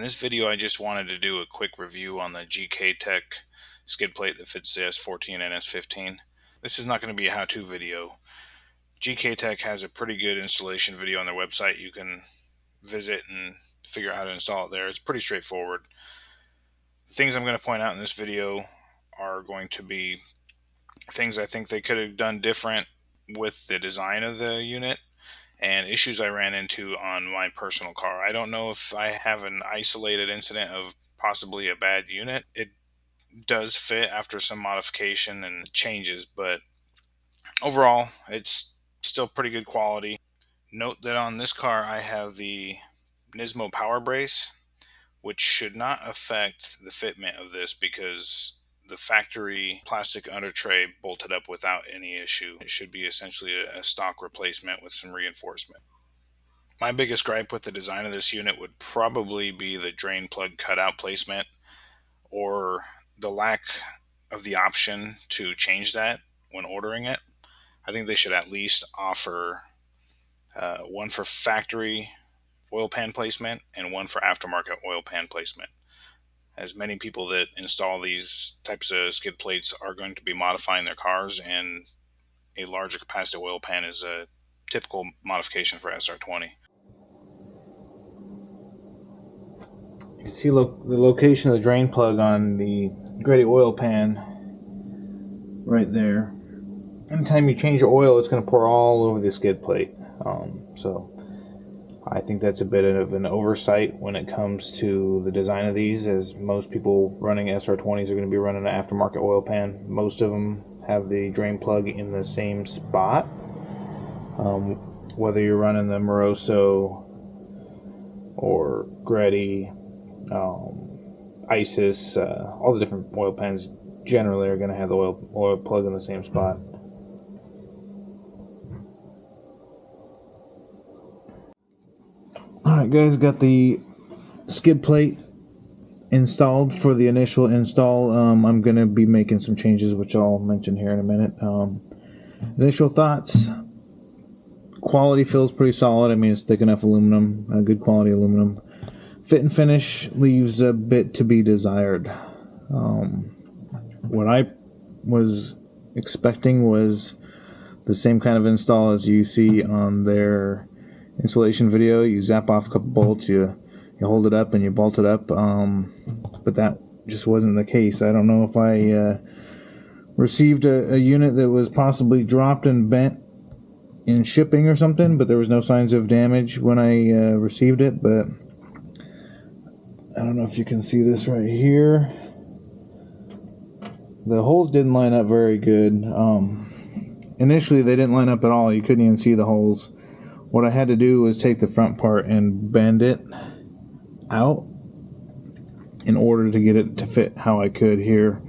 this video I just wanted to do a quick review on the GKTech skid plate that fits the S14 and S15. This is not going to be a how-to video. GKTech has a pretty good installation video on their website. You can visit and figure out how to install it there. It's pretty straightforward. The things I'm going to point out in this video are going to be things I think they could have done different with the design of the unit, and issues I ran into on my personal car. I don't know if I have an isolated incident of possibly a bad unit. It does fit after some modification and changes, but overall it's still pretty good quality. Note that on this car I have the Nismo power brace, which should not affect the fitment of this because the factory plastic under tray bolted up without any issue. It should be essentially a stock replacement with some reinforcement. My biggest gripe with the design of this unit would probably be the drain plug cutout placement, or the lack of the option to change that when ordering it. I think they should at least offer one for factory oil pan placement and one for aftermarket oil pan placement, as many people that install these types of skid plates are going to be modifying their cars, and a larger capacity oil pan is a typical modification for SR20. You can see the location of the drain plug on the gritty oil pan right there. Anytime you change your oil, it's going to pour all over the skid plate. So I think that's a bit of an oversight when it comes to the design of these, as most people running SR20s are going to be running an aftermarket oil pan. Most of them have the drain plug in the same spot. Whether you're running the Moroso or Gretty, Isis, all the different oil pans generally are going to have the oil plug in the same spot. Alright guys, got the skid plate installed. For the initial install, I'm going to be making some changes, which I'll mention here in a minute. Initial thoughts: quality feels pretty solid. I mean, it's thick enough aluminum, good quality aluminum. Fit and finish leaves a bit to be desired. What I was expecting was the same kind of install as you see on their installation video. You zap off a couple bolts, you hold it up and you bolt it up, but that just wasn't the case. I don't know if I received a unit that was possibly dropped and bent in shipping or something, but there was no signs of damage when I received it. But I don't know if you can see this right here. The holes didn't line up very good. Initially they didn't line up at all. You couldn't even see the holes. What I had to do was take the front part and bend it out in order to get it to fit how I could here.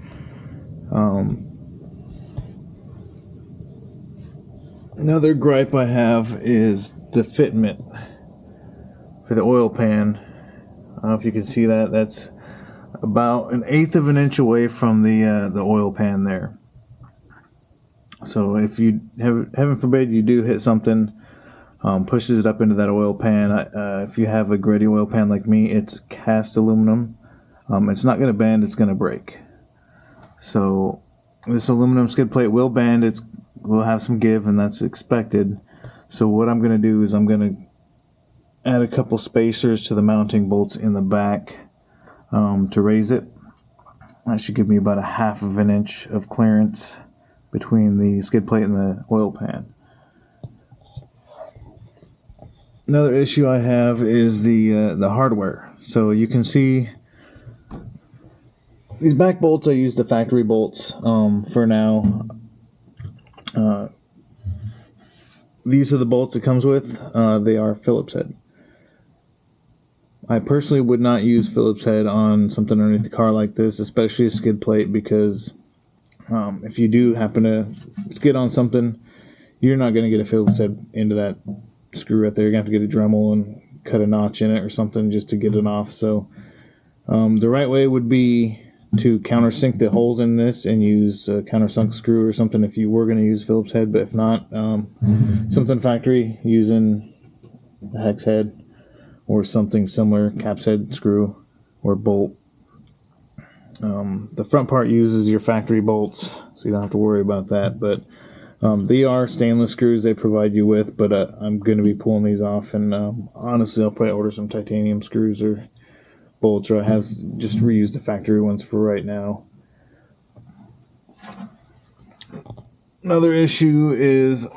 Another gripe I have is the fitment for the oil pan. I don't know if you can see that. That's about 1/8 of an inch away from the oil pan there. So if you heaven forbid you do hit something, pushes it up into that oil pan. If you have a gritty oil pan like me, it's cast aluminum. It's not going to bend, it's going to break. So this aluminum skid plate will bend, will have some give, and that's expected. So what I'm going to do is I'm going to add a couple spacers to the mounting bolts in the back to raise it. That should give me about 1/2 of an inch of clearance between the skid plate and the oil pan. Another issue I have is the hardware. So you can see these back bolts. I use the factory bolts for now. These are the bolts it comes with. They are Phillips head. I personally would not use Phillips head on something underneath the car like this, especially a skid plate, because if you do happen to skid on something, you're not going to get a Phillips head into that screw right there. You're going to have to get a Dremel and cut a notch in it or something just to get it off. So the right way would be to countersink the holes in this and use a countersunk screw or something if you were going to use Phillips head. But if not, something factory using a hex head or something similar, cap's head screw. or bolt. The front part uses your factory bolts, so you don't have to worry about that. But they are stainless screws they provide you with, but I'm going to be pulling these off, and honestly, I'll probably order some titanium screws or bolts, or I have just reused the factory ones for right now. Another issue is,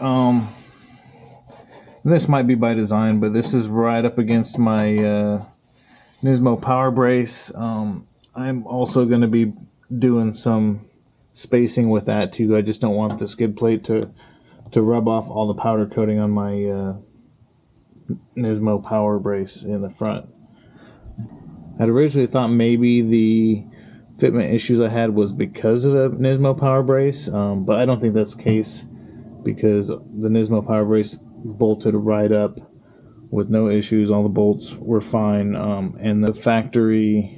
this might be by design, but this is right up against my Nismo power brace. I'm also going to be doing some spacing with that too. I just don't want the skid plate to rub off all the powder coating on my Nismo power brace in the front. I'd originally thought maybe the fitment issues I had was because of the Nismo power brace, but I don't think that's the case, because the Nismo power brace bolted right up with no issues. All the bolts were fine, and the factory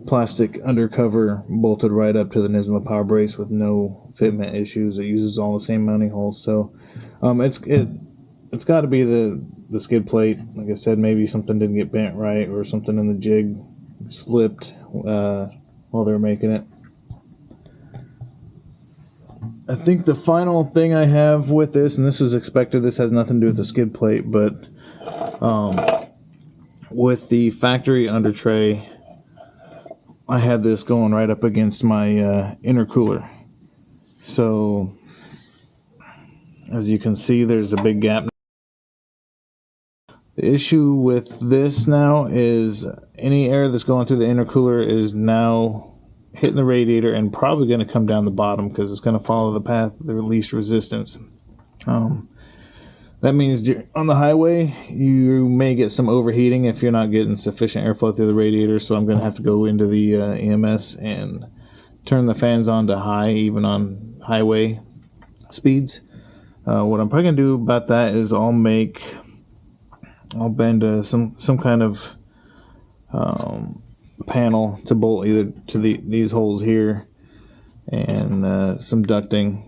plastic undercover bolted right up to the Nismo power brace with no fitment issues. It uses all the same mounting holes, so it's got to be the skid plate. Like I said, maybe something didn't get bent right, or something in the jig slipped while they were making it. I think the final thing I have with this, and this was expected, this has nothing to do with the skid plate, but with the factory under tray, I had this going right up against my intercooler. So as you can see, there's a big gap. The issue with this now is any air that's going through the intercooler is now hitting the radiator and probably going to come down the bottom, because it's going to follow the path of the least resistance. That means on the highway you may get some overheating if you're not getting sufficient airflow through the radiator, so I'm going to have to go into the EMS and turn the fans on to high, even on highway speeds. What I'm probably going to do about that is I'll bend some kind of panel to bolt either to these holes here, and some ducting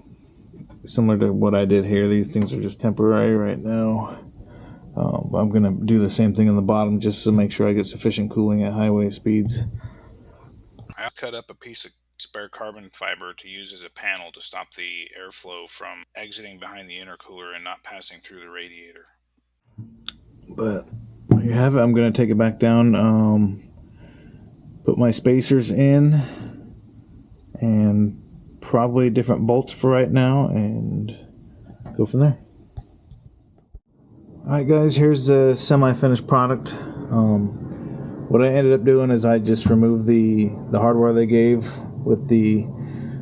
similar to what I did here. These things are just temporary right now. I'm going to do the same thing in the bottom just to make sure I get sufficient cooling at highway speeds. I cut up a piece of spare carbon fiber to use as a panel to stop the airflow from exiting behind the intercooler and not passing through the radiator. But there you have it. I'm going to take it back down, put my spacers in, and probably different bolts for right now, and go from there. Alright guys, here's the semi-finished product. What I ended up doing is I just removed the hardware they gave with the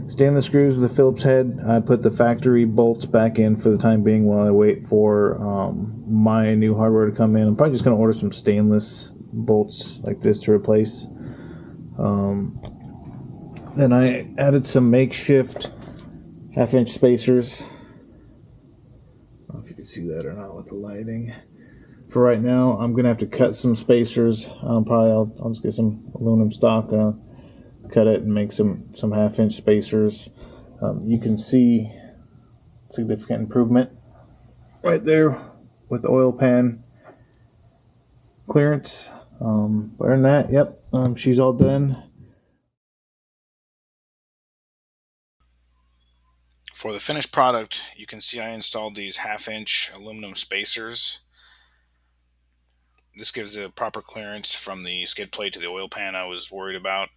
stainless screws with the Phillips head. I put the factory bolts back in for the time being while I wait for my new hardware to come in. I'm probably just going to order some stainless bolts like this to replace. Then I added some makeshift half-inch spacers. I don't know if you can see that or not with the lighting. For right now, I'm going to have to cut some spacers. I'll just get some aluminum stock, cut it and make some half-inch spacers. You can see significant improvement right there with the oil pan clearance. Other than that, yep, she's all done. For the finished product, you can see I installed these half-inch aluminum spacers. This gives a proper clearance from the skid plate to the oil pan I was worried about.